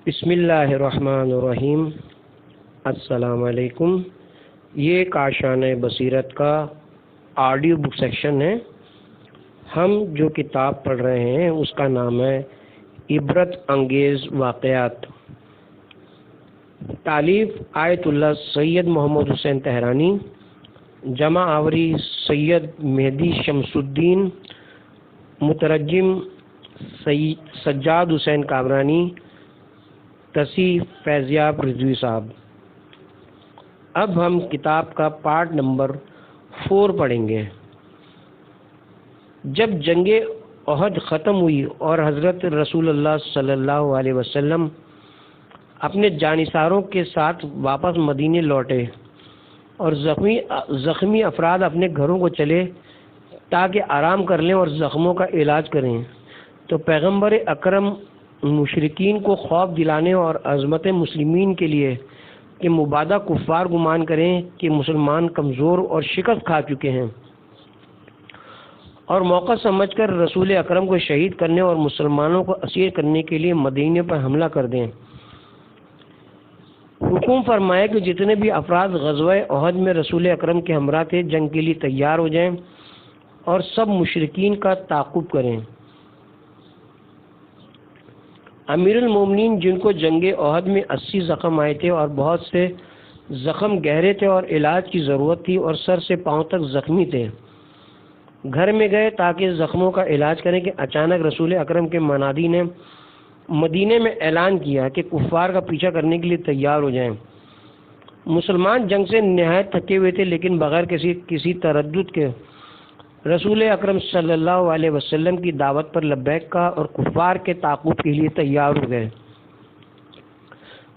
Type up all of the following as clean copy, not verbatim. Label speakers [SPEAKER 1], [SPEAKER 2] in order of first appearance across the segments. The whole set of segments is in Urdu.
[SPEAKER 1] بسم اللہ الرحمن الرحیم۔ السلام علیکم۔ یہ کاشانِ بصیرت کا آڈیو بک سیکشن ہے۔ ہم جو کتاب پڑھ رہے ہیں اس کا نام ہے عبرت انگیز واقعات، تالیف آیت اللہ سید محمد حسین تہرانی، جمع آوری سید مہدی شمس الدین، مترجم سجاد حسین کامرانی، تصحیح فیضیاب رضوی صاحب۔ اب ہم کتاب کا پارٹ نمبر 4 پڑھیں گے۔ جب جنگ احد ختم ہوئی اور حضرت رسول اللہ صلی اللہ علیہ وسلم اپنے جانثاروں کے ساتھ واپس مدینے لوٹے اور زخمی افراد اپنے گھروں کو چلے تاکہ آرام کر لیں اور زخموں کا علاج کریں، تو پیغمبر اکرم مشرکین کو خوف دلانے اور عظمت مسلمین کے لیے کہ مبادہ کفار گمان کریں کہ مسلمان کمزور اور شکست کھا چکے ہیں اور موقع سمجھ کر رسول اکرم کو شہید کرنے اور مسلمانوں کو اسیر کرنے کے لیے مدینے پر حملہ کر دیں۔ حکم فرمایا کہ جتنے بھی افراد غزوہ احد میں رسول اکرم کے ہمراہ تھے جنگ کے لیے تیار ہو جائیں اور سب مشرکین کا تعاقب کریں۔ امیر المومنین، جن کو جنگ احد میں 80 زخم آئے تھے اور بہت سے زخم گہرے تھے اور علاج کی ضرورت تھی اور سر سے پاؤں تک زخمی تھے، گھر میں گئے تاکہ زخموں کا علاج کریں کہ اچانک رسول اکرم کے منادی نے مدینے میں اعلان کیا کہ کفار کا پیچھا کرنے کے لیے تیار ہو جائیں۔ مسلمان جنگ سے نہایت تھکے ہوئے تھے، لیکن بغیر کسی تردد کے رسول اکرم صلی اللہ علیہ وسلم کی دعوت پر لبیک کہا اور کفار کے تعاقب کے لیے تیار ہو گئے۔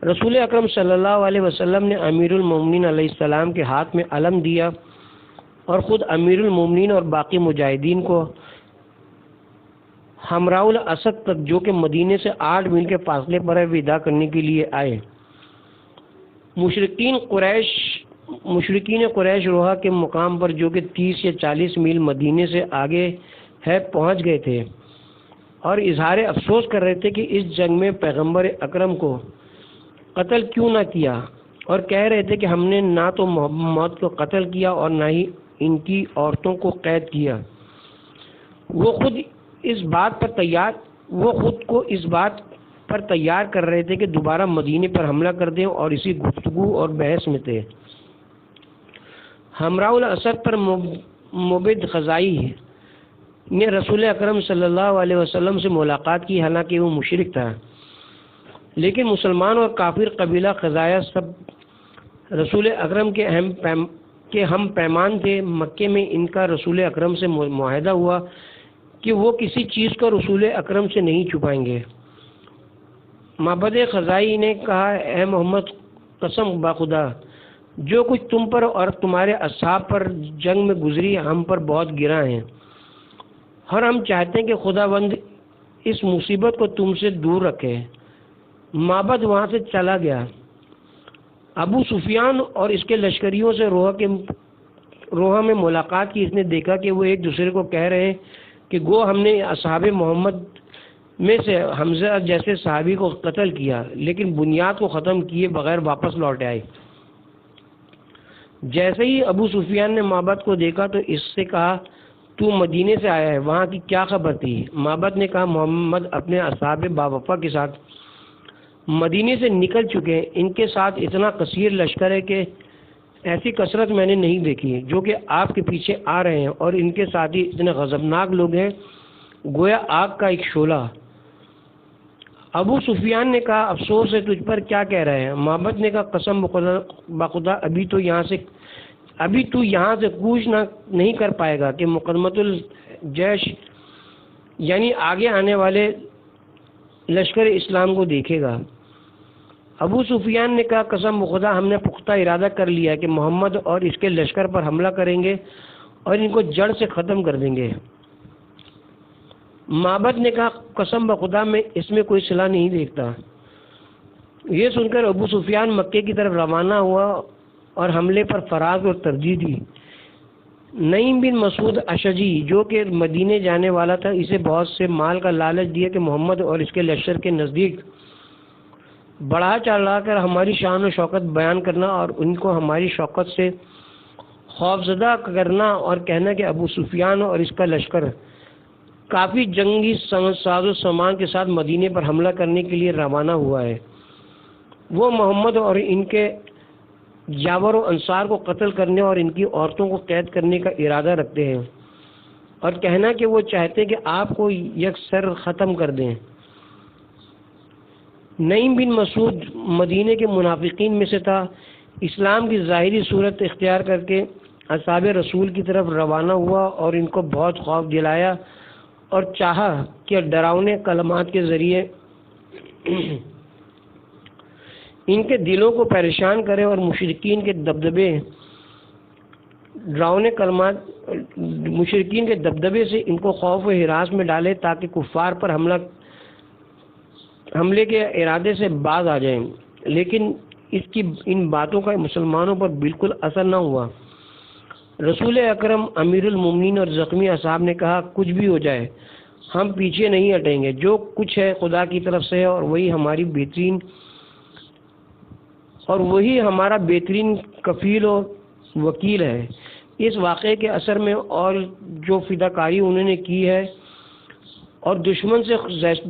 [SPEAKER 1] رسول اکرم صلی اللہ علیہ وسلم نے امیر المومنین علیہ السلام کے ہاتھ میں علم دیا اور خود امیر المومنین اور باقی مجاہدین کو ہمراہ الاسد تک، جو کہ مدینے سے 8 میل کے فاصلے پر ہے، وداع کرنے کے لیے آئے۔ مشرکین قریش روحا کے مقام پر، جو کہ 30 یا 40 میل مدینے سے آگے ہے، پہنچ گئے تھے اور اظہار افسوس کر رہے تھے کہ اس جنگ میں پیغمبر اکرم کو قتل کیوں نہ کیا، اور کہہ رہے تھے کہ ہم نے نہ تو محمد کو قتل کیا اور نہ ہی ان کی عورتوں کو قید کیا۔ وہ خود کو اس بات پر تیار کر رہے تھے کہ دوبارہ مدینے پر حملہ کر دیں اور اسی گفتگو اور بحث میں تھے۔ ہمراہ الاسد پر مبید خزائی نے رسول اکرم صلی اللہ علیہ وسلم سے ملاقات کی، حالانکہ وہ مشرک تھا، لیکن مسلمان اور کافر قبیلہ خزایا سب رسول اکرم کے ہم پیمان تھے۔ مکے میں ان کا رسول اکرم سے معاہدہ ہوا کہ وہ کسی چیز کو رسول اکرم سے نہیں چھپائیں گے۔ معبد خزائی نے کہا، اے محمد، قسم بخدا، جو کچھ تم پر اور تمہارے اصحاب پر جنگ میں گزری ہم پر بہت گراں ہیں، اور ہم چاہتے ہیں کہ خداوند اس مصیبت کو تم سے دور رکھے۔ معبد وہاں سے چلا گیا۔ ابو سفیان اور اس کے لشکریوں سے روحا میں ملاقات کی۔ اس نے دیکھا کہ وہ ایک دوسرے کو کہہ رہے ہیں کہ گو ہم نے اصحاب محمد میں سے حمزہ جیسے صحابی کو قتل کیا، لیکن بنیاد کو ختم کیے بغیر واپس لوٹ آئے۔ جیسے ہی ابو سفیان نے معبد کو دیکھا تو اس سے کہا، تو مدینے سے آیا ہے، وہاں کی کیا خبر تھی؟ معبد نے کہا، محمد اپنے اصحاب باوفا کے ساتھ مدینے سے نکل چکے ہیں۔ ان کے ساتھ اتنا کثیر لشکر ہے کہ ایسی کثرت میں نے نہیں دیکھی، جو کہ آپ کے پیچھے آ رہے ہیں، اور ان کے ساتھ ہی اتنے غضبناک لوگ ہیں گویا آگ کا ایک شعلہ۔ ابو سفیان نے کہا، افسوس ہے تجھ پر، کیا کہہ رہے ہیں؟ معبد نے کہا، قسم بخدا ابھی تو یہاں سے کوچ نہیں کر پائے گا کہ مقدمۃ الجیش یعنی آگے آنے والے لشکر اسلام کو دیکھے گا۔ ابو سفیان نے کہا، قسم بخدا ہم نے پختہ ارادہ کر لیا کہ محمد اور اس کے لشکر پر حملہ کریں گے اور ان کو جڑ سے ختم کر دیں گے۔ معبد نے کہا، قسم بخدا میں اس میں کوئی صلاح نہیں دیکھتا۔ یہ سن کر ابو سفیان مکے کی طرف روانہ ہوا اور حملے پر فراز اور ترجیح دی۔ نعیم بن مسعود اشجعی، جو کہ مدینے جانے والا تھا، اسے بہت سے مال کا لالچ دیا کہ محمد اور اس کے لشکر کے نزدیک بڑھا چڑھا کر ہماری شان و شوکت بیان کرنا اور ان کو ہماری شوکت سے خوفزدہ کرنا اور کہنا کہ ابو سفیان اور اس کا لشکر کافی جنگی ساز و سامان کے ساتھ مدینے پر حملہ کرنے کے لیے روانہ ہوا ہے، وہ محمد اور ان کے جاور و انصار کو قتل کرنے اور ان کی عورتوں کو قید کرنے کا ارادہ رکھتے ہیں، اور کہنا کہ وہ چاہتے ہیں کہ آپ کو یکسر ختم کر دیں۔ نعیم بن مسعود مدینے کے منافقین میں سے تھا، اسلام کی ظاہری صورت اختیار کر کے اصحاب رسول کی طرف روانہ ہوا اور ان کو بہت خوف دلایا اور چاہا کہ ڈراؤنے کلمات کے ذریعے ان کے دلوں کو پریشان کرے اور مشرکین کے دبدبے سے ان کو خوف و ہراس میں ڈالے تاکہ کفار پر حملے کے ارادے سے باز آ جائیں، لیکن ان باتوں کا مسلمانوں پر بالکل اثر نہ ہوا۔ رسول اکرم امیر المومنین اور زخمی اصحاب نے کہا کچھ بھی ہو جائے ہم پیچھے نہیں ہٹیں گے، جو کچھ ہے خدا کی طرف سے ہے اور وہی ہمارا بہترین کفیل و وکیل ہے۔ اس واقعے کے اثر میں اور جو فداکاری انہوں نے کی ہے اور دشمن سے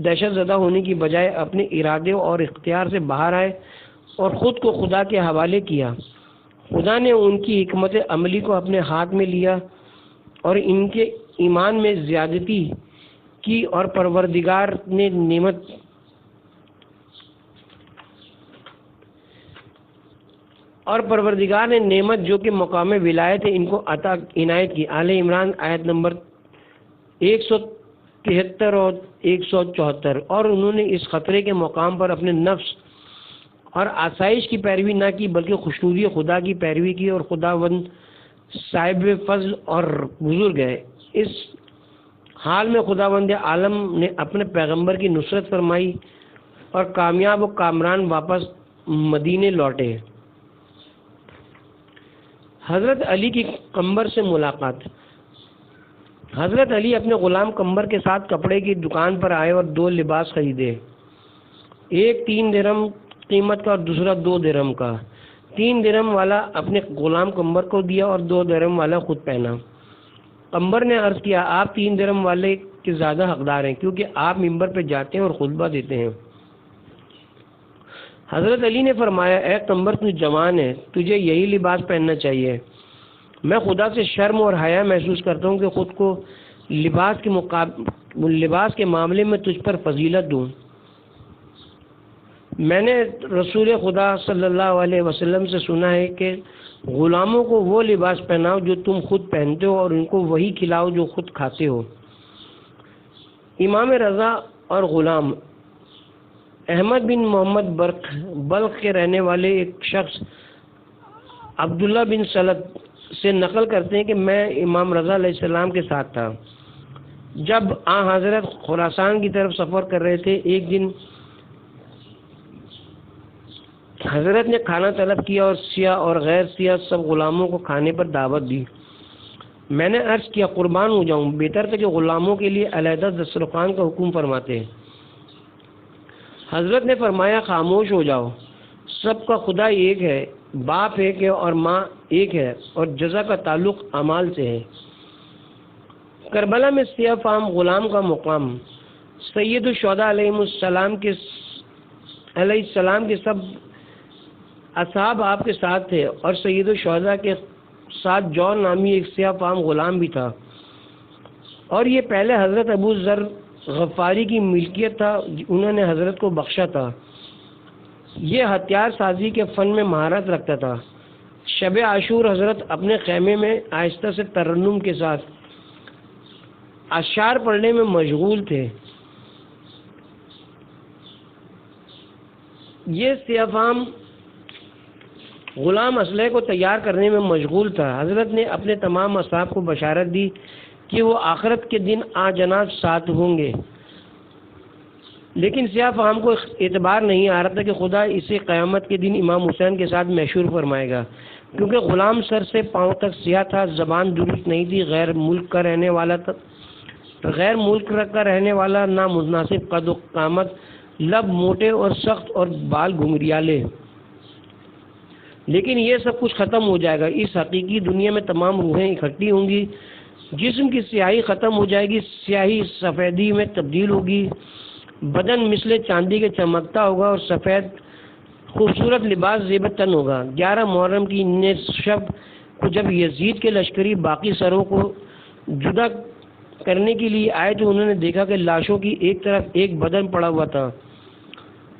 [SPEAKER 1] دہشت زدہ ہونے کی بجائے اپنے ارادے اور اختیار سے باہر آئے اور خود کو خدا کے حوالے کیا، خدا نے ان کی حکمت عملی کو اپنے ہاتھ میں لیا اور ان کے ایمان میں زیادتی کی، اور پروردگار نے نعمت جو کہ مقام ولایت ہے ان کو عنایت کی۔ آل عمران آیت نمبر 173 اور 174۔ اور انہوں نے اس خطرے کے مقام پر اپنے نفس اور آسائش کی پیروی نہ کی بلکہ خوشنودی خدا کی پیروی کی، اور خداوند صاحب فضل اور بزرگ ہے۔ اس حال میں خداوند عالم نے اپنے پیغمبر کی نصرت فرمائی اور کامیاب و کامران واپس مدینے لوٹے۔ حضرت علی کی قمبر سے ملاقات۔ حضرت علی اپنے غلام قمبر کے ساتھ کپڑے کی دکان پر آئے اور 2 لباس خریدے، ایک 3 درہم قیمت کا اور دوسرا 2 درہم کا۔ 3 درہم والا اپنے غلام قمبر کو دیا اور 2 درہم والا خود پہنا۔ قمبر نے عرض کیا آپ 3 درہم والے کے زیادہ حقدار ہیں کیونکہ آپ ممبر پہ جاتے ہیں اور خطبہ دیتے ہیں۔ حضرت علی نے فرمایا اے قمبر تو جوان ہے، تجھے یہی لباس پہننا چاہیے، میں خدا سے شرم اور حیا محسوس کرتا ہوں کہ خود کو لباس کے معاملے میں تجھ پر فضیلت دوں۔ میں نے رسول خدا صلی اللہ علیہ وسلم سے سنا ہے کہ غلاموں کو وہ لباس پہناؤ جو تم خود پہنتے ہو اور ان کو وہی کھلاؤ جو خود کھاتے ہو۔ امام رضا اور غلام احمد بن محمد بلخ کے رہنے والے ایک شخص عبداللہ بن سلط سے نقل کرتے ہیں کہ میں امام رضا علیہ السلام کے ساتھ تھا جب حضرت خراسان کی طرف سفر کر رہے تھے۔ ایک دن حضرت نے کھانا طلب کیا اور سیاہ اور غیر سیاہ سب غلاموں کو کھانے پر دعوت دی۔ میں نے عرض کیا قربان ہو جاؤں، بہتر تھا کہ غلاموں کے لیے علیحدہ دسترخوان کا حکم فرماتے۔ حضرت نے فرمایا خاموش ہو جاؤ، سب کا خدا ایک ہے، باپ ایک ہے اور ماں ایک ہے، اور جزا کا تعلق اعمال سے ہے۔ کربلا میں سیاہ فام غلام کا مقام۔ سید الشہداء علیہ السلام کے سب اصحاب آپ کے ساتھ تھے اور سید الشہداء کے ساتھ جون نامی ایک سیاہ فام غلام بھی تھا، اور یہ پہلے حضرت ابو ذر غفاری کی ملکیت تھا، انہوں نے حضرت کو بخشا تھا۔ یہ ہتھیار سازی کے فن میں مہارت رکھتا تھا۔ شب عاشور حضرت اپنے خیمے میں آہستہ سے ترنم کے ساتھ اشعار پڑھنے میں مشغول تھے۔ یہ سیاہ فام غلام اسلحے کو تیار کرنے میں مشغول تھا۔ حضرت نے اپنے تمام اصحاب کو بشارت دی کہ وہ آخرت کے دن جناب ساتھ ہوں گے، لیکن سیاہ فام کو اعتبار نہیں آ رہا تھا کہ خدا اسے قیامت کے دن امام حسین کے ساتھ محشور فرمائے گا، کیونکہ غلام سر سے پاؤں تک سیاہ تھا، زبان درست نہیں تھی، غیر ملک کا رہنے والا، نہ مناسب قد و قامت، لب موٹے اور سخت اور بال گھنگریالے، لیکن یہ سب کچھ ختم ہو جائے گا۔ اس حقیقی دنیا میں تمام روحیں اکٹھی ہوں گی، جسم کی سیاہی ختم ہو جائے گی، سیاہی سفیدی میں تبدیل ہوگی، بدن مثل چاندی کے چمکتا ہوگا اور سفید خوبصورت لباس زیب تن ہوگا۔ 11 محرم کی شب کو جب یزید کے لشکری باقی سروں کو جدا کرنے کے لیے آئے تو انہوں نے دیکھا کہ لاشوں کی ایک طرف ایک بدن پڑا ہوا تھا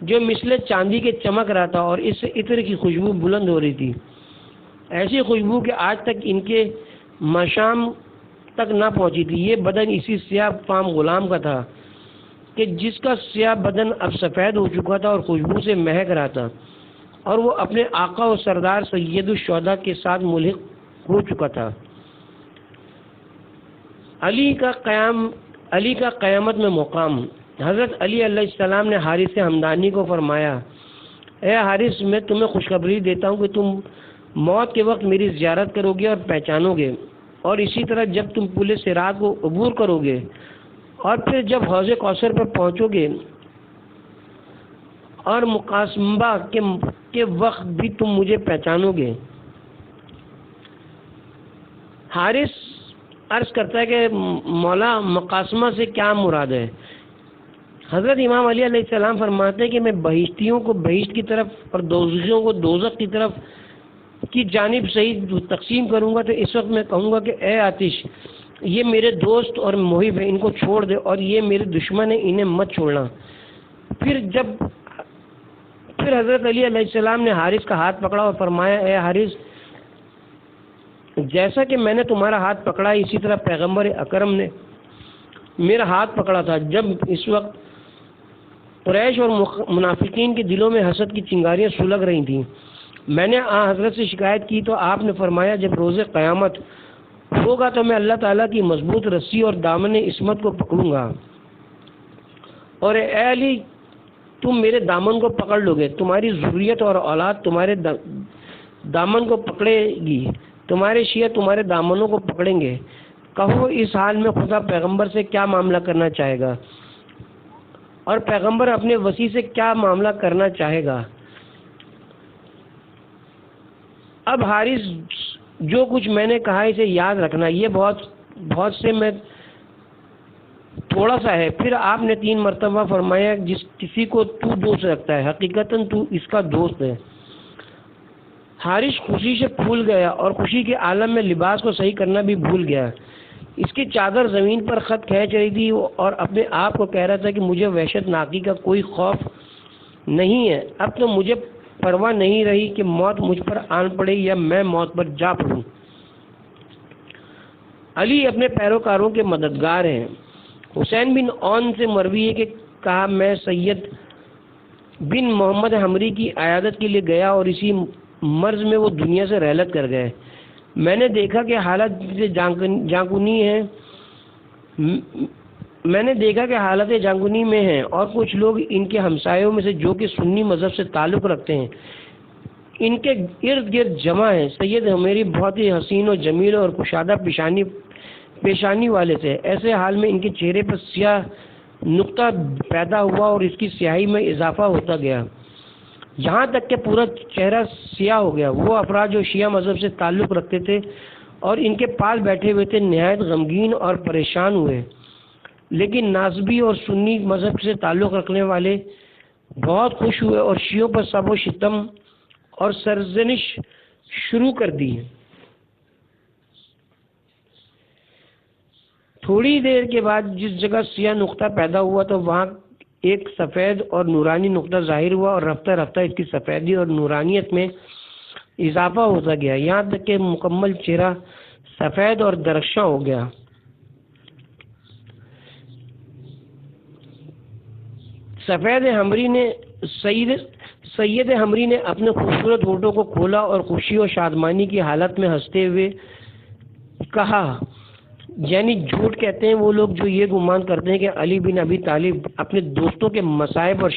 [SPEAKER 1] جو مثل چاندی کے چمک رہا تھا اور اس سے عطر کی خوشبو بلند ہو رہی تھی، ایسی خوشبو کہ آج تک ان کے مشام تک نہ پہنچی تھی۔ یہ بدن اسی سیاہ فام غلام کا تھا کہ جس کا سیاہ بدن اب سفید ہو چکا تھا اور خوشبو سے مہک رہا تھا، اور وہ اپنے آقا و سردار سید الشہداء کے ساتھ ملحق ہو چکا تھا۔ علی کا قیامت میں مقام۔ حضرت علی علیہ السلام نے حارث ہمدانی کو فرمایا، اے حارث، میں تمہیں خوشخبری دیتا ہوں کہ تم موت کے وقت میری زیارت کرو گے اور پہچانو گے، اور اسی طرح جب تم پل صراط کو عبور کرو گے اور پھر جب حوض کوثر پر پہنچو گے اور مقاسمہ کے وقت بھی تم مجھے پہچانو گے۔ حارث عرض کرتا ہے کہ مولا، مقاسمہ سے کیا مراد ہے؟ حضرت امام علی علیہ السلام فرماتے ہیں کہ میں بہشتیوں کو بہشت کی طرف اور دوزخیوں کو دوزخ کی طرف کی جانب صحیح تقسیم کروں گا تو اس وقت میں کہوں گا کہ اے آتش، یہ میرے دوست اور محب ہیں، ان کو چھوڑ دے، اور یہ میرے دشمن ہیں، انہیں مت چھوڑنا۔ پھر حضرت علی علیہ السلام نے حارث کا ہاتھ پکڑا اور فرمایا، اے حارث، جیسا کہ میں نے تمہارا ہاتھ پکڑا اسی طرح پیغمبر اکرم نے میرا ہاتھ پکڑا تھا جب اس وقت قریش اور منافقین کے دلوں میں حسد کی چنگاریاں سلگ رہی تھیں۔ میں نے حضرت سے شکایت کی تو آپ نے فرمایا، جب روز قیامت ہوگا تو میں اللہ تعالیٰ کی مضبوط رسی اور دامن عصمت کو پکڑوں گا، اور اے علی، تم میرے دامن کو پکڑ لو گے، تمہاری ذریت اور اولاد تمہارے دامن کو پکڑے گی، تمہارے شیعہ تمہارے دامنوں کو پکڑیں گے۔ کہو اس حال میں خدا پیغمبر سے کیا معاملہ کرنا چاہے گا اور پیغمبر اپنے وصی سے کیا معاملہ کرنا چاہے گا؟ اب حارث، جو کچھ میں نے کہا اسے یاد رکھنا، یہ بہت سے میں تھوڑا سا ہے۔ پھر آپ نے 3 مرتبہ فرمایا، جس کسی کو تو دوست رکھتا ہے حقیقتاً تو اس کا دوست ہے۔ حارث خوشی سے پھول گیا اور خوشی کے عالم میں لباس کو صحیح کرنا بھی بھول گیا۔ اس کی چادر زمین پر خط کھینچ رہی تھی اور اپنے آپ کو کہہ رہا تھا کہ مجھے وحشت ناکی کا کوئی خوف نہیں ہے، اب تو مجھے پرواہ نہیں رہی کہ موت مجھ پر آن پڑے یا میں موت پر جا پڑوں۔ علی اپنے پیروکاروں کے مددگار ہیں۔ حسین بن اون سے مروی ہے کہ کہا، میں سید بن محمد حمری کی عیادت کے لیے گیا اور اسی مرض میں وہ دنیا سے رحلت کر گئے۔ میں نے دیکھا کہ حالت جانکنی میں ہیں اور کچھ لوگ ان کے ہمسایوں میں سے جو کہ سنی مذہب سے تعلق رکھتے ہیں ان کے ارد گرد جمع ہیں۔ سید حمری بہت ہی حسین و جمیل اور کشادہ پیشانی والے تھے، ایسے حال میں ان کے چہرے پر سیاہ نقطہ پیدا ہوا اور اس کی سیاہی میں اضافہ ہوتا گیا یہاں تک کہ پورا چہرہ سیاہ ہو گیا۔ وہ افراد جو شیعہ مذہب سے تعلق رکھتے تھے اور ان کے پاس بیٹھے ہوئے تھے نہایت غمگین اور پریشان ہوئے، لیکن ناصبی اور سنی مذہب سے تعلق رکھنے والے بہت خوش ہوئے اور شیعوں پر سب و شتم اور سرزنش شروع کر دی۔ تھوڑی دیر کے بعد جس جگہ سیاہ نقطہ پیدا ہوا تو وہاں ایک سفید اور نورانی نقطہ ظاہر ہوا اور رفتہ رفتہ اس کی سفیدی اور نورانیت میں اضافہ ہوتا گیا یہاں تک کہ مکمل چہرہ سفید اور درخشاں ہو گیا۔ سید حمری نے اپنے خوبصورت ہونٹوں کو کھولا اور خوشی اور شادمانی کی حالت میں ہنستے ہوئے کہا، یعنی جھوٹ کہتے ہیں وہ لوگ جو یہ گمان کرتے ہیں کہ علی بن ابی طالب اپنے دوستوں کے مصائب اور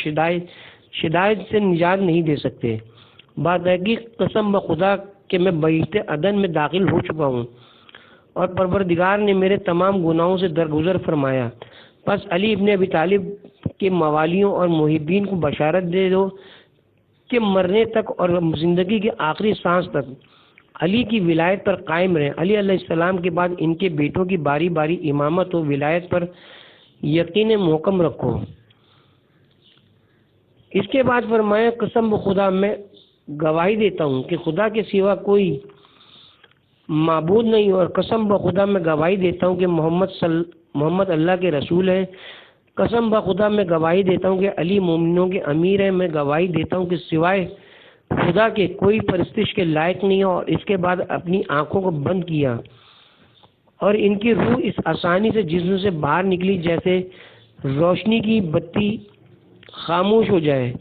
[SPEAKER 1] شدائد سے نجات نہیں دے سکتے۔ بتحقیق قسم بخدا کہ میں بہشت عدن میں داخل ہو چکا ہوں اور پروردگار نے میرے تمام گناہوں سے درگزر فرمایا۔ پس علی ابن ابی طالب کے موالیوں اور محبین کو بشارت دے دو کہ مرنے تک اور زندگی کے آخری سانس تک علی کی ولایت پر قائم رہیں۔ علی علیہ السلام کے بعد ان کے بیٹوں کی باری باری امامت و ولایت پر یقین محکم رکھو۔ اس کے بعد فرمایا قسم بخدا میں گواہی دیتا ہوں کہ خدا کے سوا کوئی معبود نہیں، اور قسم بخدا میں گواہی دیتا ہوں کہ محمد اللہ کے رسول ہیں۔ قسم بخدا میں گواہی دیتا ہوں کہ علی مومنوں کے امیر ہیں۔ میں گواہی دیتا ہوں کہ سوائے خدا کے کوئی پرستش کے لائق نہیں ہے۔ اور اس کے بعد اپنی آنکھوں کو بند کیا اور ان کی روح اس آسانی سے جسم سے باہر نکلی جیسے روشنی کی بتی خاموش ہو جائے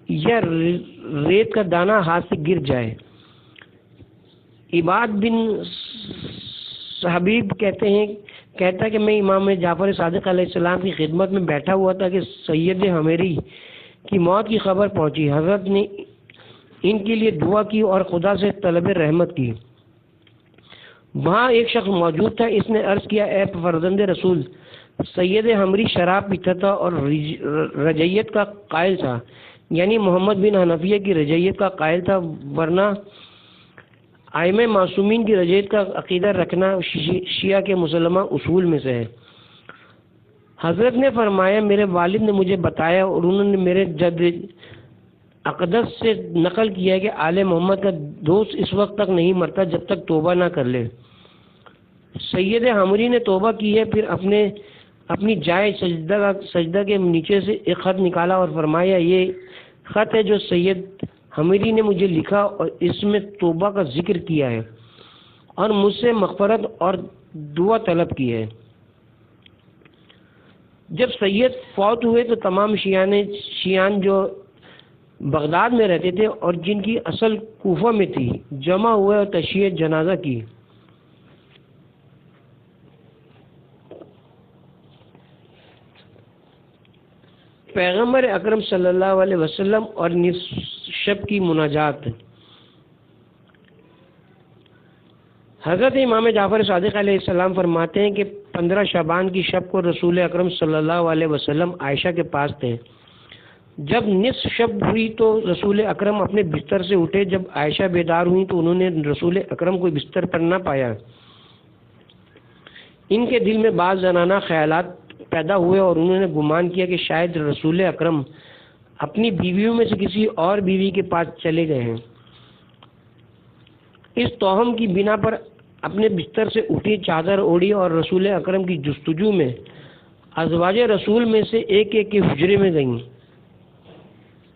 [SPEAKER 1] یا ریت کا دانہ ہاتھ سے گر جائے۔ عباد بن حبیب کہتا ہے کہ میں امام جعفر صادق علیہ السلام کی خدمت میں بیٹھا ہوا تھا کہ سید حمیری کی موت کی خبر پہنچی۔ حضرت نے ان کے لیے دعا کی اور خدا سے طلب رحمت کی۔ وہاں ایک شخص موجود تھا، اس نے عرض کیا اے فرزند رسول، سید حمری شراب پیتا تھا اور رجعیت کا قائل تھا، یعنی محمد بن حنفیہ کی رجعیت کا قائل تھا، ورنہ ائمہ معصومین کی رجعیت کا عقیدہ رکھنا شیعہ کے مسلمہ اصول میں سے ہے۔ حضرت نے فرمایا میرے والد نے مجھے بتایا اور انہوں نے میرے جد اقدس سے نقل کیا ہے کہ آل محمد کا دوست اس وقت تک نہیں مرتا جب تک توبہ نہ کر لے۔ سید حمری نے توبہ کی ہے، پھر اپنی جائے سجدہ کے نیچے سے ایک خط نکالا اور فرمایا یہ خط ہے جو سید حمری نے مجھے لکھا اور اس میں توبہ کا ذکر کیا ہے اور مجھ سے مغفرت اور دعا طلب کی ہے۔ جب سید فوت ہوئے تو تمام شیعان جو بغداد میں رہتے تھے اور جن کی اصل کوفہ میں تھی جمع ہوئے اور تشییع جنازہ کی۔ پیغمبر اکرم صلی اللہ علیہ وسلم اور نصف شب کی مناجات۔ حضرت امام جعفر صادق علیہ السلام فرماتے ہیں کہ 15 شعبان کی شب کو رسول اکرم صلی اللہ علیہ وسلم عائشہ کے پاس تھے۔ جب نصف شب ہوئی تو رسول اکرم اپنے بستر سے اٹھے۔ جب عائشہ بیدار ہوئی تو انہوں نے رسول اکرم کو بستر پر نہ پایا۔ ان کے دل میں بعض زنانہ خیالات پیدا ہوئے اور انہوں نے گمان کیا کہ شاید رسول اکرم اپنی بیویوں میں سے کسی اور بیوی کے پاس چلے گئے ہیں۔ اس توہم کی بنا پر اپنے بستر سے اٹھی، چادر اوڑھی اور رسول اکرم کی جستجو میں ازواج رسول میں سے ایک ایک کے حجرے میں گئیں۔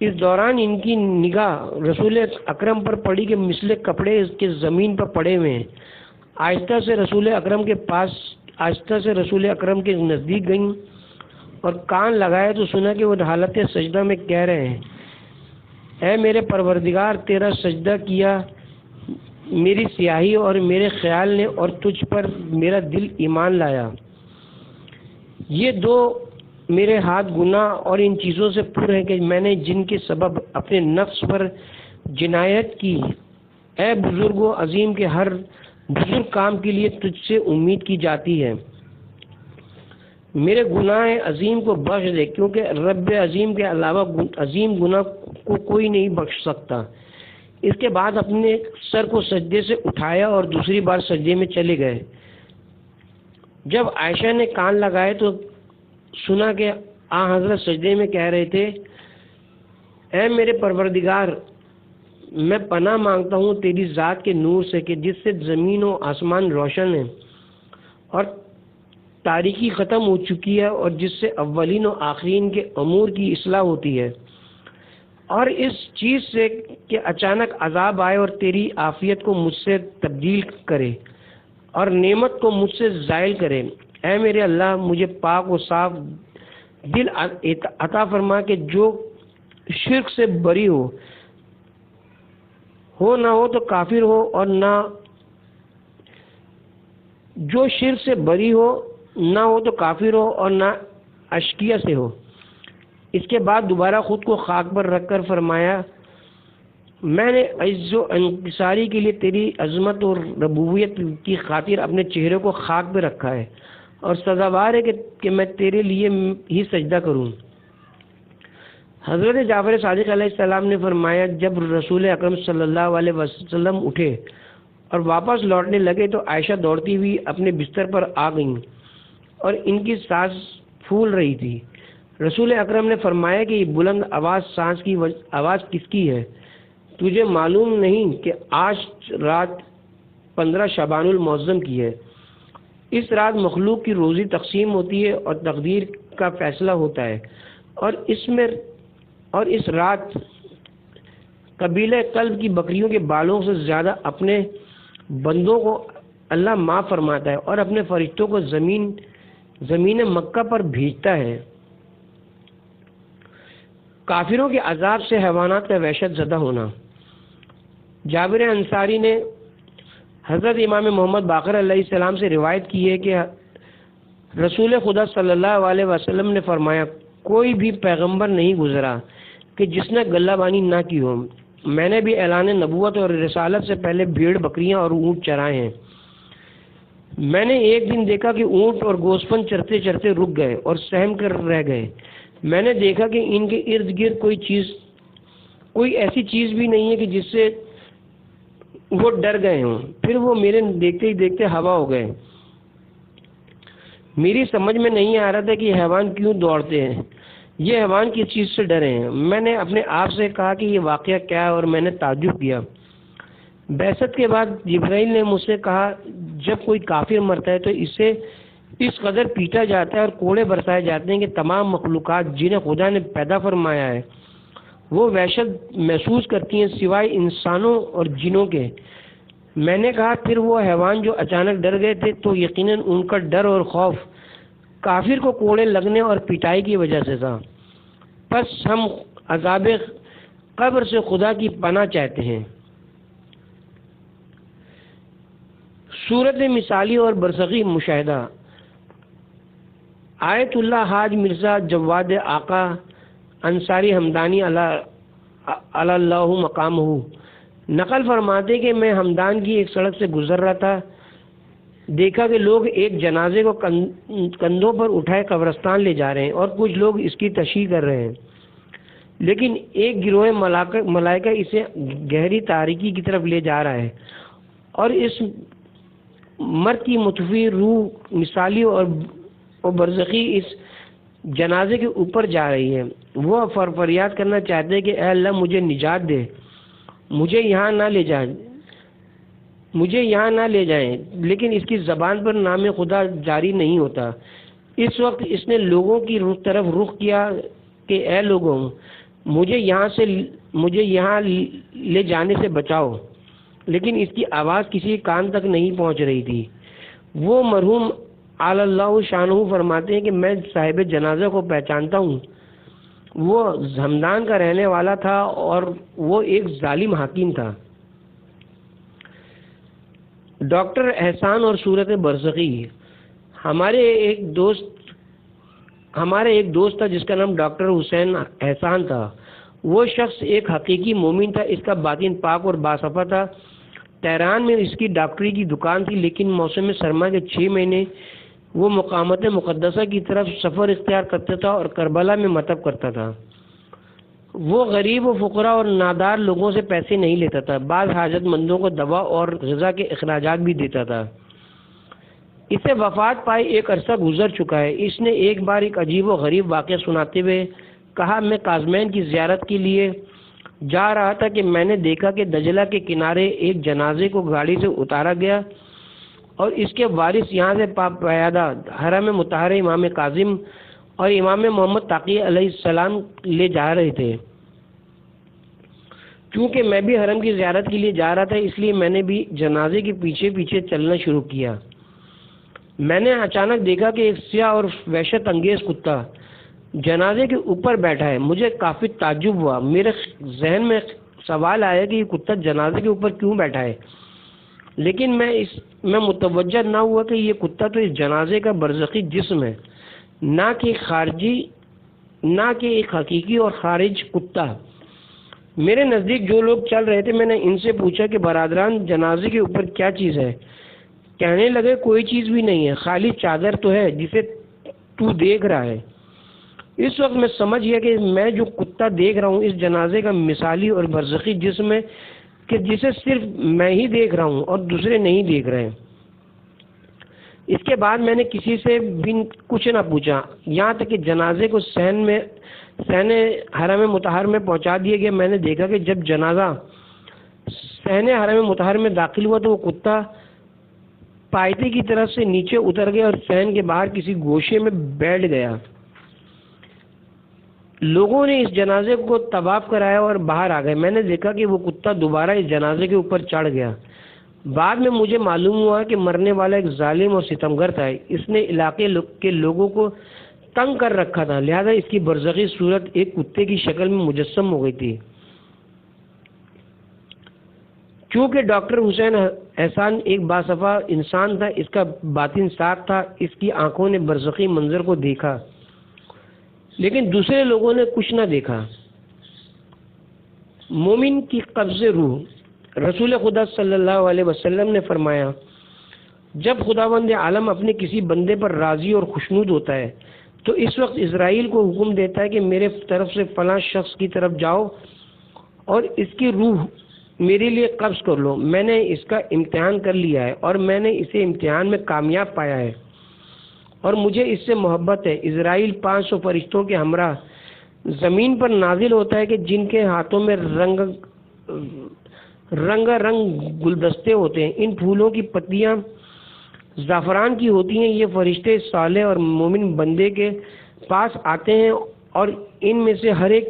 [SPEAKER 1] اس دوران ان کی نگاہ رسول اکرم پر پڑی کہ مثل کپڑے اس کے زمین پر پڑے ہوئے ہیں۔ آہستہ سے رسول اکرم کے نزدیک گئیں اور کان لگائے تو سنا کہ وہ حالت سجدہ میں کہہ رہے ہیں اے میرے پروردگار، تیرا سجدہ کیا میری سیاہی اور میرے خیال نے، اور تجھ پر میرا دل ایمان لایا۔ یہ دو میرے ہاتھ گناہ اور ان چیزوں سے پر ہیں کہ میں نے جن کے سبب اپنے نفس پر جنایت کی۔ اے بزرگ و عظیم کے ہر بزرگ کام کے لیے تجھ سے امید کی جاتی ہے۔ میرے گناہ عظیم کو بخش دے، کیونکہ رب عظیم کے علاوہ عظیم گناہ کو کوئی نہیں بخش سکتا۔ اس کے بعد اپنے سر کو سجدے سے اٹھایا اور دوسری بار سجدے میں چلے گئے۔ جب عائشہ نے کان لگائے تو سنا کہ حضرت سجدے میں کہہ رہے تھے اے میرے پروردگار، میں پناہ مانگتا ہوں تیری ذات کے نور سے کہ جس سے زمین و آسمان روشن ہیں اور تاریکی ختم ہو چکی ہے، اور جس سے اولین و آخرین کے امور کی اصلاح ہوتی ہے، اور اس چیز سے کہ اچانک عذاب آئے اور تیری عافیت کو مجھ سے تبدیل کرے اور نعمت کو مجھ سے زائل کرے۔ اے میرے اللہ، مجھے پاک و صاف دل عطا فرما کہ جو شرک سے بری ہو نہ ہو تو کافر ہو، اور نہ جو شرک سے بری ہو نہ ہو تو کافر ہو اور نہ اشکیہ سے ہو۔ اس کے بعد دوبارہ خود کو خاک پر رکھ کر فرمایا میں نے عز و انکساری کے لیے تیری عظمت اور ربوبیت کی خاطر اپنے چہرے کو خاک پہ رکھا ہے اور سزاوار ہے کہ میں تیرے لیے ہی سجدہ کروں۔ حضرت جعفر صادق علیہ السلام نے فرمایا جب رسول اکرم صلی اللہ علیہ وسلم اٹھے اور واپس لوٹنے لگے تو عائشہ دوڑتی ہوئی اپنے بستر پر آ گئیں اور ان کی سانس پھول رہی تھی۔ رسول اکرم نے فرمایا کہ یہ بلند آواز سانس کی آواز کس کی ہے؟ تجھے معلوم نہیں کہ آج رات 15 شعبان المعظم کی ہے؟ اس رات مخلوق کی روزی تقسیم ہوتی ہے اور تقدیر کا فیصلہ ہوتا ہے، اور اس رات قبیلہ قلب کی بکریوں کے بالوں سے زیادہ اپنے بندوں کو اللہ معاف فرماتا ہے اور اپنے فرشتوں کو زمین مکہ پر بھیجتا ہے۔ کافروں کے عذاب سے حیوانات کا وحشت زدہ ہونا۔ جابر انصاری نے حضرت امام محمد باقر علیہ السلام سے روایت کی ہے کہ رسول خدا صلی اللہ علیہ وسلم نے فرمایا کوئی بھی پیغمبر نہیں گزرا کہ جس نے غلہ بانی نہ کی ہو۔ میں نے بھی اعلان نبوت اور رسالت سے پہلے بھیڑ بکریاں اور اونٹ چرائے ہیں۔ میں نے ایک دن دیکھا کہ اونٹ اور گوسفند چرتے چرتے رک گئے اور سہم کر رہ گئے۔ میں نے دیکھا کہ ان کے ارد گرد کوئی ایسی چیز بھی نہیں ہے کہ جس سے وہ ڈر گئے ہوں، پھر وہ میرے دیکھتے ہی دیکھتے ہوا ہو گئے۔ میری سمجھ میں نہیں آ رہا تھا کہ یہ حیوان کیوں دوڑتے ہیں، یہ حیوان کس چیز سے ڈرے ہیں۔ میں نے اپنے آپ سے کہا کہ یہ واقعہ کیا ہے اور میں نے تعجب کیا۔ بعثت کے بعد جبرائیل نے مجھ سے کہا جب کوئی کافر مرتا ہے تو اسے اس قدر پیٹا جاتا ہے اور کوڑے برسائے جاتے ہیں کہ تمام مخلوقات جنہیں خدا نے پیدا فرمایا ہے وہ وحشت محسوس کرتی ہیں سوائے انسانوں اور جنوں کے۔ میں نے کہا پھر وہ حیوان جو اچانک ڈر گئے تھے تو یقیناً ان کا ڈر اور خوف کافر کو کوڑے لگنے اور پٹائی کی وجہ سے تھا۔ پس ہم عذاب قبر سے خدا کی پناہ چاہتے ہیں۔ صورت مثالی اور برزخی مشاہدہ۔ آیت اللہ حاج مرزا جواد آقا انصاری ہمدانی علی اللہ مقامہ نقل فرماتے کہ میں ہمدان کی ایک سڑک سے گزر رہا تھا، دیکھا کہ لوگ ایک جنازے کو کندھوں پر اٹھائے قبرستان لے جا رہے ہیں اور کچھ لوگ اس کی تشییع کر رہے ہیں، لیکن ایک گروہ ملائکہ اسے گہری تاریکی کی طرف لے جا رہا ہے اور اس مرد کی متوفی روح مثالی اور برزخی اس جنازے کے اوپر جا رہی ہے۔ وہ فریاد کرنا چاہتے ہیں کہ اے اللہ مجھے نجات دے، مجھے یہاں نہ لے جائیں، لیکن اس کی زبان پر نام خدا جاری نہیں ہوتا۔ اس وقت اس نے لوگوں کی طرف رخ کیا کہ اے لوگوں مجھے یہاں لے جانے سے بچاؤ، لیکن اس کی آواز کسی کان تک نہیں پہنچ رہی تھی۔ وہ مرحوم اعلی اللہ شانہ فرماتے ہیں کہ میں صاحب جنازہ کو پہچانتا ہوں، وہ ہمدان کا رہنے والا تھا اور وہ ایک ظالم حاکم تھا۔ ڈاکٹر احسان اور صورت برزخی۔ ہمارے ایک دوست تھا جس کا نام ڈاکٹر حسین احسان تھا۔ وہ شخص ایک حقیقی مومن تھا، اس کا باطن پاک اور باصفا تھا۔ تہران میں اس کی ڈاکٹری کی دکان تھی، لیکن موسم سرما کے 6 مہینے وہ مقامات مقدسہ کی طرف سفر اختیار کرتا تھا اور کربلا میں مطب کرتا تھا۔ وہ غریب و فقراء اور نادار لوگوں سے پیسے نہیں لیتا تھا، بعض حاجت مندوں کو دوا اور غذا کے اخراجات بھی دیتا تھا۔ اسے وفات پائے ایک عرصہ گزر چکا ہے۔ اس نے ایک بار ایک عجیب و غریب واقعہ سناتے ہوئے کہا میں کاظمین کی زیارت کے لیے جا رہا تھا کہ میں نے دیکھا کہ دجلہ کے کنارے ایک جنازے کو گاڑی سے اتارا گیا اور اس کے وارث یہاں سے پیادہ حرم مطہر امام کاظم اور امام محمد تقی علیہ السلام لے جا رہے تھے۔ چونکہ میں بھی حرم کی زیارت کے لیے جا رہا تھا اس لیے میں نے بھی جنازے کے پیچھے پیچھے چلنا شروع کیا۔ میں نے اچانک دیکھا کہ ایک سیاہ اور وحشت انگیز کتا جنازے کے اوپر بیٹھا ہے۔ مجھے کافی تعجب ہوا، میرے ذہن میں سوال آیا کہ یہ کتا جنازے کے اوپر کیوں بیٹھا ہے، لیکن میں متوجہ نہ ہوا کہ یہ کتا تو اس جنازے کا برزخی جسم ہے، نہ کہ ایک حقیقی اور خارج کتا۔ میرے نزدیک جو لوگ چل رہے تھے میں نے ان سے پوچھا کہ برادران جنازے کے اوپر کیا چیز ہے، کہنے لگے کوئی چیز بھی نہیں ہے، خالی چادر تو ہے جسے تو دیکھ رہا ہے۔ اس وقت میں سمجھ گیا کہ میں جو کتا دیکھ رہا ہوں اس جنازے کا مثالی اور برزخی جسم ہے کہ جسے صرف میں ہی دیکھ رہا ہوں اور دوسرے نہیں دیکھ رہے۔ اس کے بعد میں نے کسی سے بھی کچھ نہ پوچھا، یہاں تک کہ جنازے کو صحن حرم مطہر میں پہنچا دیا گیا۔ میں نے دیکھا کہ جب جنازہ صحن حرم مطہر میں داخل ہوا تو وہ کتا پائتے کی طرف سے نیچے اتر گیا اور صحن کے باہر کسی گوشے میں بیٹھ گیا۔ لوگوں نے اس جنازے کو طواف کرایا اور باہر آ گئے۔ میں نے دیکھا کہ وہ کتا دوبارہ اس جنازے کے اوپر چڑھ گیا۔ بعد میں مجھے معلوم ہوا کہ مرنے والا ایک ظالم اور ستمگر تھا، اس نے علاقے کے لوگوں کو تنگ کر رکھا تھا، لہذا اس کی برزخی صورت ایک کتے کی شکل میں مجسم ہو گئی تھی۔ چونکہ ڈاکٹر حسین احسان ایک باصفا انسان تھا، اس کا باطن صاف تھا، اس کی آنکھوں نے برزخی منظر کو دیکھا لیکن دوسرے لوگوں نے کچھ نہ دیکھا۔ مومن کی قبض روح، رسول خدا صلی اللہ علیہ وسلم نے فرمایا جب خداوند عالم اپنے کسی بندے پر راضی اور خوشنود ہوتا ہے تو اس وقت اسرائیل کو حکم دیتا ہے کہ میرے طرف سے فلاں شخص کی طرف جاؤ اور اس کی روح میرے لیے قبض کر لو۔ میں نے اس کا امتحان کر لیا ہے اور میں نے اسے امتحان میں کامیاب پایا ہے اور مجھے اس سے محبت ہے۔ اسرائیل 500 فرشتوں کے ہمراہ زمین پر نازل ہوتا ہے کہ جن کے ہاتھوں میں رنگ گلدستے ہوتے ہیں، ان پھولوں کی پتیاں زعفران کی ہوتی ہیں۔ یہ فرشتے صالح اور مومن بندے کے پاس آتے ہیں اور ان میں سے ہر ایک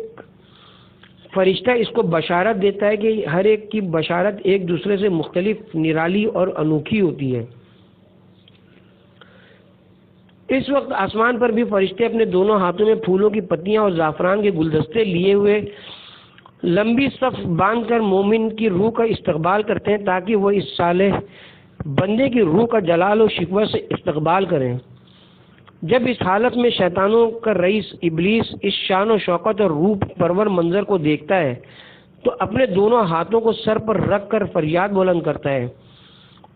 [SPEAKER 1] فرشتہ اس کو بشارت دیتا ہے کہ ہر ایک کی بشارت ایک دوسرے سے مختلف، نرالی اور انوکھی ہوتی ہے۔ اس وقت آسمان پر بھی فرشتے اپنے دونوں ہاتھوں میں پھولوں کی پتیاں اور زعفران کے گلدستے لیے ہوئے لمبی صف باندھ کر مومن کی روح کا استقبال کرتے ہیں تاکہ وہ اس صالح بندے کی روح کا جلال و شکوہ سے استقبال کریں۔ جب اس حالت میں شیطانوں کا رئیس ابلیس اس شان و شوکت اور روح پرور منظر کو دیکھتا ہے تو اپنے دونوں ہاتھوں کو سر پر رکھ کر فریاد بلند کرتا ہے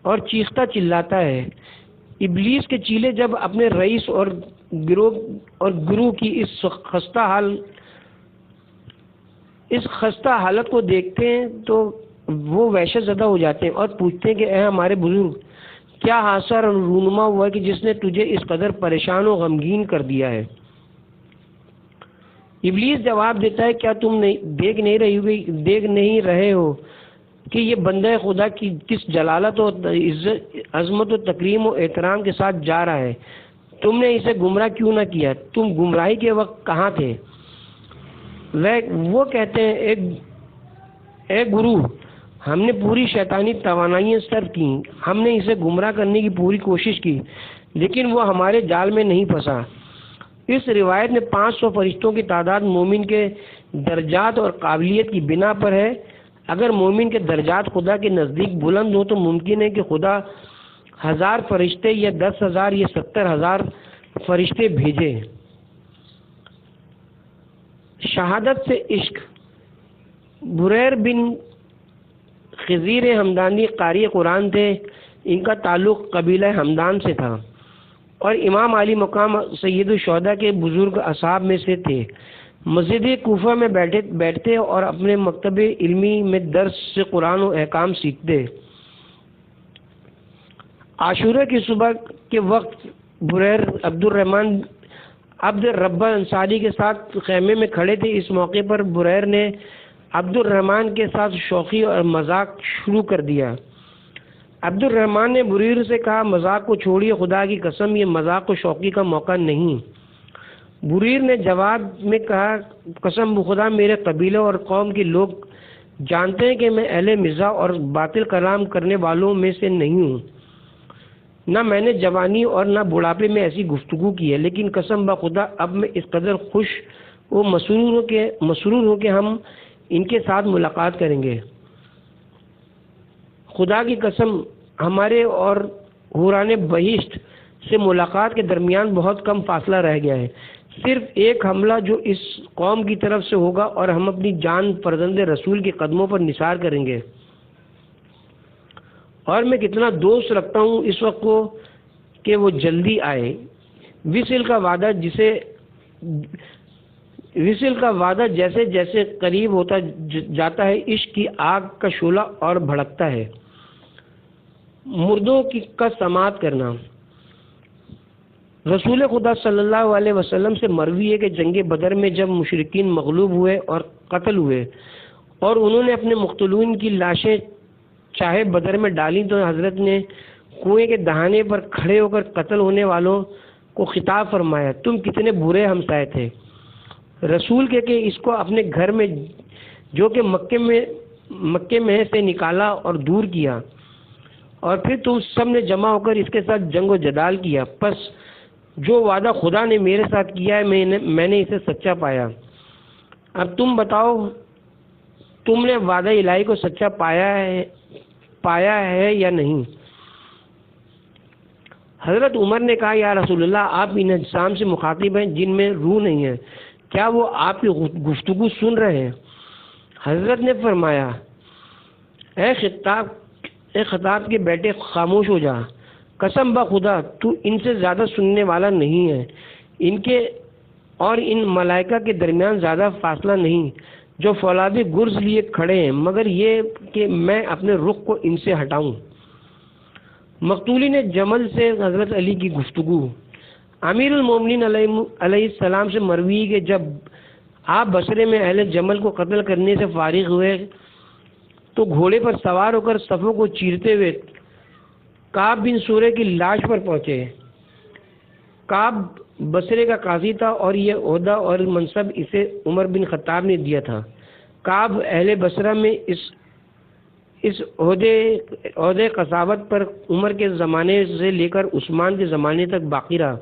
[SPEAKER 1] اور چیختا چلاتا ہے۔ ابلیس کے چیلے جب اپنے رئیس اور گروہ کی اس خستہ حالت کو دیکھتے ہیں تو وہ وحشت زدہ ہو جاتے ہیں اور پوچھتے ہیں کہ اے ہمارے بزرگ، کیا حادثہ رونما ہوا ہے کہ جس نے تجھے اس قدر پریشان و غمگین کر دیا ہے؟ ابلیس جواب دیتا ہے کیا تم دیکھ نہیں رہے ہو کہ یہ بندہ خدا کی کس جلالت و عظمت و تکریم و احترام کے ساتھ جا رہا ہے؟ تم نے اسے گمراہ کیوں نہ کیا؟ تم گمراہی کے وقت کہاں تھے؟ وہ کہتے ہیں اے گرو، ہم نے پوری شیطانی توانائیاں صرف کی، ہم نے اسے گمراہ کرنے کی پوری کوشش کی لیکن وہ ہمارے جال میں نہیں پھنسا۔ اس روایت میں 500 فرشتوں کی تعداد مومن کے درجات اور قابلیت کی بنا پر ہے۔ اگر مومن کے درجات خدا کے نزدیک بلند ہو تو ممکن ہے کہ خدا 1000 فرشتے یا 10,000 یا 70,000 فرشتے بھیجے۔ شہادت سے عشق، بریر بن خضیر ہمدانی قاری قرآن تھے، ان کا تعلق قبیلہ ہمدان سے تھا اور امام علی مقام سید الشہداء کے بزرگ اصحاب میں سے تھے۔ مسجد کوفہ میں بیٹھتے اور اپنے مکتب علمی میں درس سے قرآن و احکام سیکھتے۔ عاشورہ کی صبح کے وقت بریر عبد الربہ انصاری کے ساتھ خیمے میں کھڑے تھے۔ اس موقع پر بریر نے عبد الرحمن کے ساتھ شوخی اور مذاق شروع کر دیا۔ عبد الرحمن نے بریر سے کہا مذاق کو چھوڑیے، خدا کی قسم یہ مذاق و شوخی کا موقع نہیں۔ بریر نے جواب میں کہا قسم بخدا میرے قبیلے اور قوم کے لوگ جانتے ہیں کہ میں اہل مزاح اور باطل کلام کرنے والوں میں سے نہیں ہوں، نہ میں نے جوانی اور نہ بڑھاپے میں ایسی گفتگو کی ہے، لیکن قسم بخدا اب میں اس قدر خوش و مسرور ہوں کہ ہم ان کے ساتھ ملاقات کریں گے۔ خدا کی قسم ہمارے اور حوران بہشت سے ملاقات کے درمیان بہت کم فاصلہ رہ گیا ہے، صرف ایک حملہ جو اس قوم کی طرف سے ہوگا اور ہم اپنی جان فرزند رسول کے قدموں پر نثار کریں گے۔ اور میں کتنا دوست رکھتا ہوں اس وقت کو کہ وہ جلدی آئے۔ وصل کا وعدہ جیسے جیسے قریب ہوتا جاتا ہے، عشق کی آگ کا شعلہ اور بھڑکتا ہے۔ مردوں کا سماعت کرنا۔ رسول خدا صلی اللہ علیہ وسلم سے مروی ہے کہ جنگ بدر میں جب مشرکین مغلوب ہوئے اور قتل ہوئے اور انہوں نے اپنے مقتولین کی لاشیں چاہے بدر میں ڈالیں تو حضرت نے کنویں کے دہانے پر کھڑے ہو کر قتل ہونے والوں کو خطاب فرمایا، تم کتنے برے ہمسائے تھے۔ رسول کہ اس کو اپنے گھر میں جو کہ مکے میں سے نکالا اور دور کیا، اور پھر تم سب نے جمع ہو کر اس کے ساتھ جنگ و جدال کیا، پس جو وعدہ خدا نے میرے ساتھ کیا ہے میں نے اسے سچا پایا۔ اب تم بتاؤ تم نے وعدہ الہی کو سچا پایا ہے یا نہیں؟ حضرت عمر نے کہا، یا رسول اللہ، آپ ان اجسام سے مخاطب ہیں جن میں روح نہیں ہے، کیا وہ آپ کی گفتگو سن رہے ہیں؟ حضرت نے فرمایا، اے خطاب کے بیٹے، خاموش ہو جا، قسم بخدا تو ان سے زیادہ سننے والا نہیں ہے، ان کے اور ان ملائکہ کے درمیان زیادہ فاصلہ نہیں جو فولادی گرز لیے کھڑے ہیں، مگر یہ کہ میں اپنے رخ کو ان سے ہٹاؤں۔ مقتولین جمل سے حضرت علی کی گفتگو۔ امیر المومنین علیہ السلام سے مروی کہ جب آپ بصرے میں اہل جمل کو قتل کرنے سے فارغ ہوئے تو گھوڑے پر سوار ہو کر صفوں کو چیرتے ہوئے کعب بن سورہ کی لاش پر پہنچے۔ کعب بصرے کا قاضی تھا اور یہ عہدہ اور منصب اسے عمر بن خطاب نے دیا تھا۔ کعب اہل بصرہ میں اس عہدے قضاوت پر عمر کے زمانے سے لے کر عثمان کے زمانے تک باقی رہا۔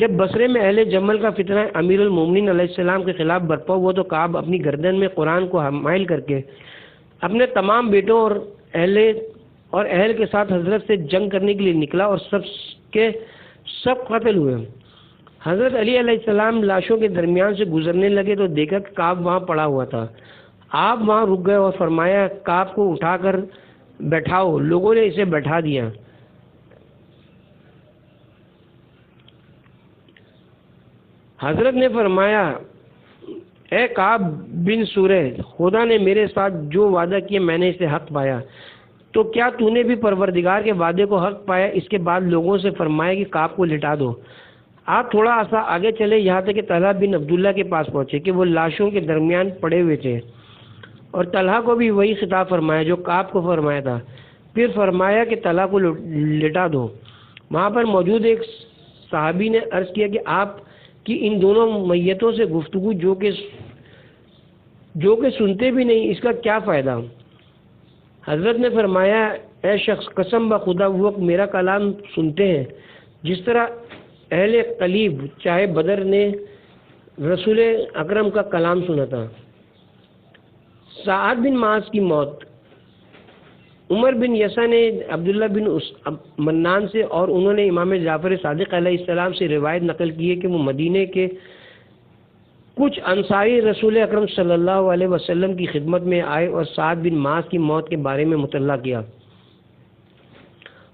[SPEAKER 1] جب بصرے میں اہل جمل کا فتنہ امیر المومنین علیہ السلام کے خلاف برپا ہوا تو کعب اپنی گردن میں قرآن کو حامل کر کے اپنے تمام بیٹوں اور اہل کے ساتھ حضرت سے جنگ کرنے کے لیے نکلا اور سب قتل ہوئے۔ حضرت علی علیہ السلام لاشوں کے درمیان سے گزرنے لگے تو دیکھا کہ کعب وہاں پڑا ہوا تھا۔ آپ وہاں رک گئے اور فرمایا، کعب کو اٹھا کر بیٹھاؤ۔ لوگوں نے اسے بیٹھا دیا۔ حضرت نے فرمایا، اے کعب بن سورہ، خدا نے میرے ساتھ جو وعدہ کیا میں نے اسے حق پایا، تو کیا تو نے بھی پروردگار کے وعدے کو حق پایا؟ اس کے بعد لوگوں سے فرمایا کہ کعب کو لٹا دو۔ آپ تھوڑا سا آگے چلے یہاں تک کہ طلحہ بن عبداللہ کے پاس پہنچے کہ وہ لاشوں کے درمیان پڑے ہوئے تھے، اور طلحہ کو بھی وہی خطاب فرمایا جو کعب کو فرمایا تھا۔ پھر فرمایا کہ طلحہ کو لٹا دو۔ وہاں پر موجود ایک صحابی نے عرض کیا کہ آپ کی ان دونوں میتوں سے گفتگو جو کہ سنتے بھی نہیں، اس کا کیا فائدہ؟ حضرت نے فرمایا، اے شخص، قسم بخدا وہ میرا کلام سنتے ہیں جس طرح اہل قلیب چاہے بدر نے رسول اکرم کا کلام سنا تھا۔ سعد بن معاذ کی موت۔ عمر بن یسا نے عبداللہ بن منان سے اور انہوں نے امام جعفر صادق علیہ السلام سے روایت نقل کی ہے کہ وہ مدینے کے کچھ انصاری رسول اکرم صلی اللہ علیہ وسلم کی خدمت میں آئے اور سعد بن معاذ کی موت کے بارے میں مطلع کیا۔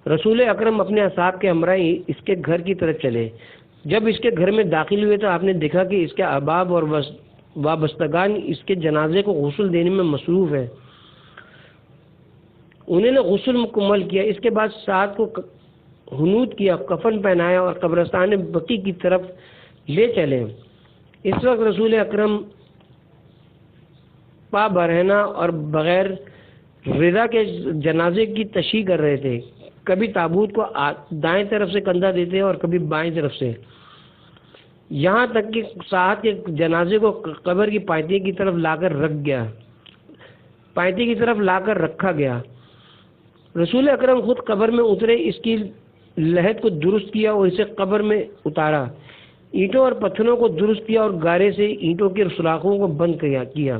[SPEAKER 1] رسول اکرم اپنے اصحاب کے ہمراہ اس کے گھر کی طرف چلے۔ جب اس کے گھر میں داخل ہوئے تو آپ نے دیکھا کہ اس کے احباب اور وابستگان اس کے جنازے کو غسل دینے میں مصروف ہیں۔ انہوں نے غسل مکمل کیا۔ اس کے بعد سعد کو حنوط کیا، کفن پہنایا اور قبرستان بقیع کی طرف لے چلے۔ اس وقت رسول اکرم پا برہنہ اور بغیر رضا کے جنازے کی تشییع کر رہے تھے۔ کبھی تابوت کو دائیں طرف سے کندھا دیتے اور کبھی بائیں طرف سے، یہاں تک کہ سعد کے جنازے کو قبر کی پائتی کی طرف لا کر رکھا گیا۔ رسول اکرم خود قبر میں اترے، اس کی لحد کو درست کیا اور اسے قبر میں اتارا، اینٹوں اور پتھروں کو درست کیا اور گارے سے اینٹوں کے سوراخوں کو بند کیا۔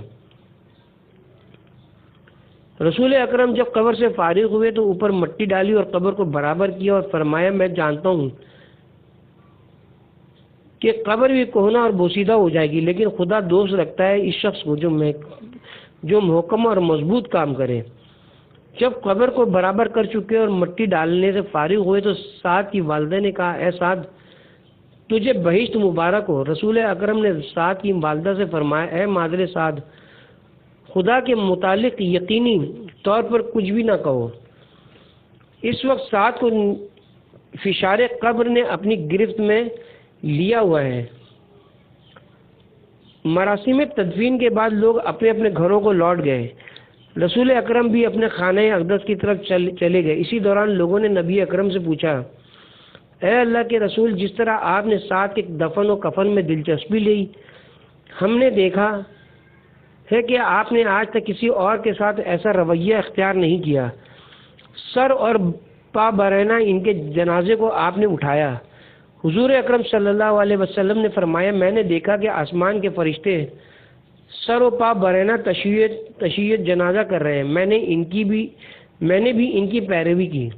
[SPEAKER 1] رسول اکرم جب قبر سے فارغ ہوئے تو اوپر مٹی ڈالی اور قبر کو برابر کیا اور فرمایا، میں جانتا ہوں کہ قبر بھی کہنا اور بوسیدہ ہو جائے گی، لیکن خدا دوست رکھتا ہے اس شخص کو جو محکم اور مضبوط کام کرے۔ جب قبر کو برابر کر چکے اور مٹی ڈالنے سے فارغ ہوئے تو سعد کی والدہ نے کہا اے سعد تجھے بہشت مبارک ہو۔ رسول اکرم نے سعد کی والدہ سے فرمایا اے مادر سعد خدا کے متعلق یقینی طور پر کچھ بھی نہ کہو۔ اس وقت سعد کو فشار قبر نے اپنی گرفت میں لیا ہوا ہے۔ مراسم تدفین کے بعد لوگ اپنے اپنے گھروں کو لوٹ گئے۔ رسول اکرم بھی اپنے خانہ اقدس کی طرف چلے گئے۔ اسی دوران لوگوں نے نبی اکرم سے پوچھا اے اللہ کے رسول جس طرح آپ نے سعد کے دفن و کفن میں دلچسپی لی ہم نے دیکھا ہے کہ آپ نے آج تک کسی اور کے ساتھ ایسا رویہ اختیار نہیں کیا۔ سر اور پا برہنہ ان کے جنازے کو آپ نے اٹھایا۔ حضور اکرم صلی اللہ علیہ وسلم نے فرمایا میں نے دیکھا کہ آسمان کے فرشتے سر و پا برہنہ تشییع جنازہ کر رہے ہیں۔ میں نے بھی ان کی پیروی کی۔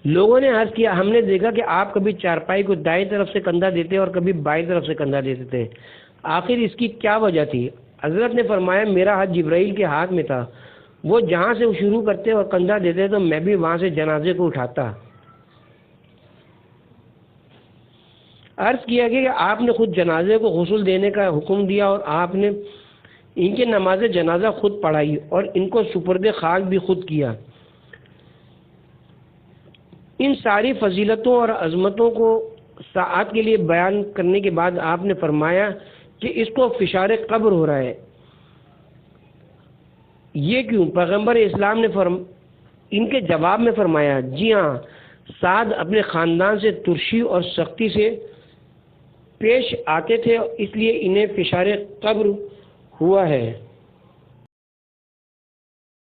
[SPEAKER 1] لوگوں نے عرض کیا ہم نے دیکھا کہ آپ کبھی چارپائی کو دائیں طرف سے کندھا دیتے اور کبھی بائیں طرف سے کندھا دیتے تھے، آخر اس کی کیا وجہ تھی؟ حضرت نے فرمایا میرا ہاتھ جبرائیل کے ہاتھ میں تھا، وہ جہاں سے شروع کرتے اور کندھا دیتے تو میں بھی وہاں سے جنازے کو اٹھاتا۔ عرض کیا کہ آپ نے خود جنازے کو غسل دینے کا حکم دیا اور آپ نے ان کے نماز جنازہ خود پڑھائی اور ان کو سپرد خاک بھی خود کیا۔ ان ساری فضیلتوں اور عظمتوں کو سعد کے لیے بیان کرنے کے بعد آپ نے فرمایا کہ اس کو فشار قبر ہو رہا ہے، یہ کیوں؟ پیغمبر اسلام نے ان کے جواب میں فرمایا جی ہاں سعد اپنے خاندان سے ترشی اور سختی سے پیش آتے تھے اس لیے انہیں فشار قبر ہوا ہے۔